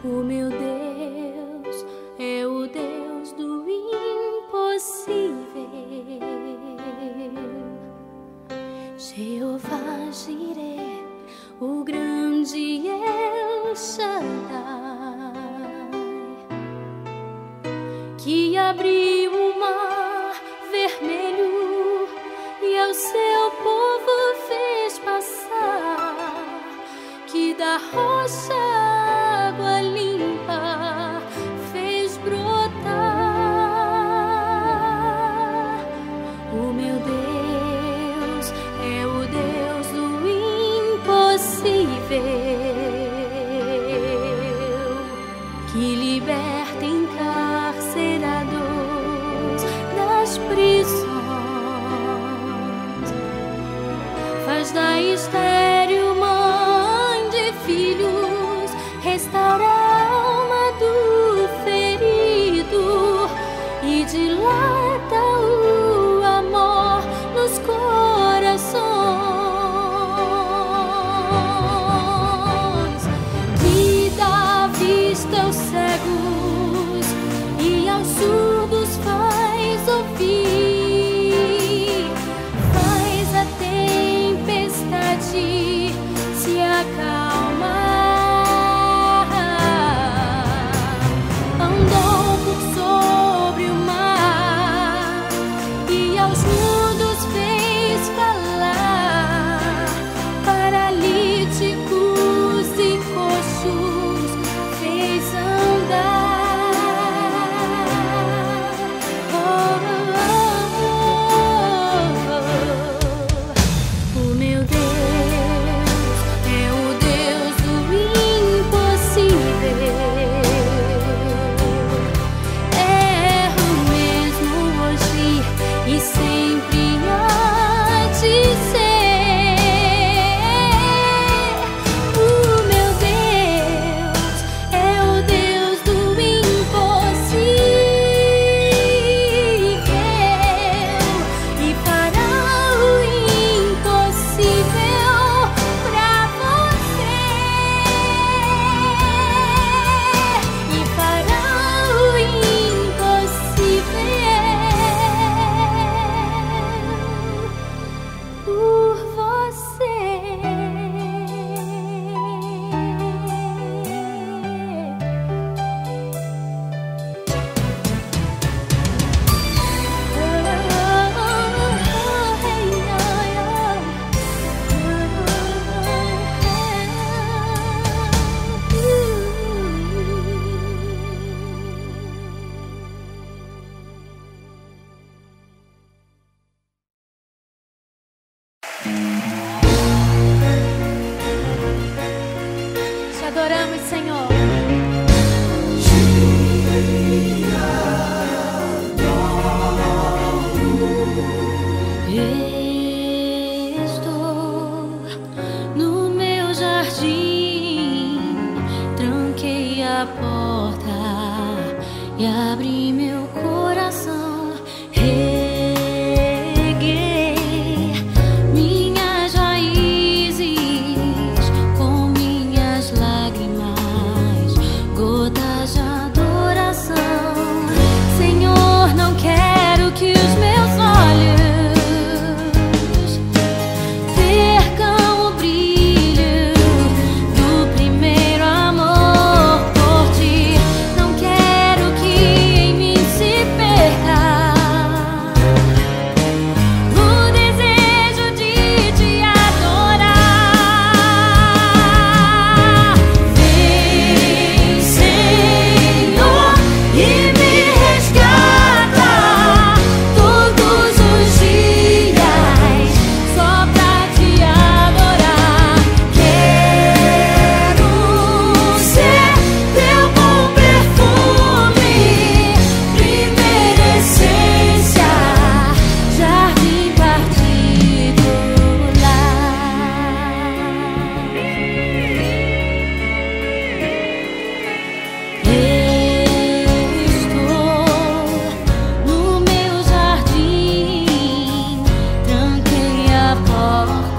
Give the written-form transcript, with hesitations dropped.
O meu Deus é o Deus do impossível. Jeová Jireh, o grande El Shaddai, que abriu o mar vermelho e ao seu povo fez passar, que da rocha água limpa fez brotar. O meu Deus é o Deus do impossível, que liberta encarcerados das prisões, faz da estéril mãe de filhos, restaura a alma do ferido e dilata o amor nos corações, que dá vista aos cegos e aos surdos faz ouvir, faz a tempestade se acalmar, andou por sobre o mar e aos mudos fez falar, paralíticos e coxos fez andar. O meu Deus é o Deus do impossível, é o mesmo hoje e sempre há de ser. O meu Deus é o Deus do impossível e fará o impossível pra você, e fará o impossível por você. Te adoramos, Senhor. Estou no meu jardim, tranquei a porta e abri meu coração, reguei minhas raízes com minhas lágrimas, gotas de adoração. Senhor, não quero que os meus olhos percam o brilho do primeiro amor por ti. Não quero que em mim se perca o desejo de te adorar. Vem, Senhor, e me resgata todos os dias só pra te adorar. Quero ser teu bom perfume, primeira essência, jardim Estou no meu jardim, tranquei a porta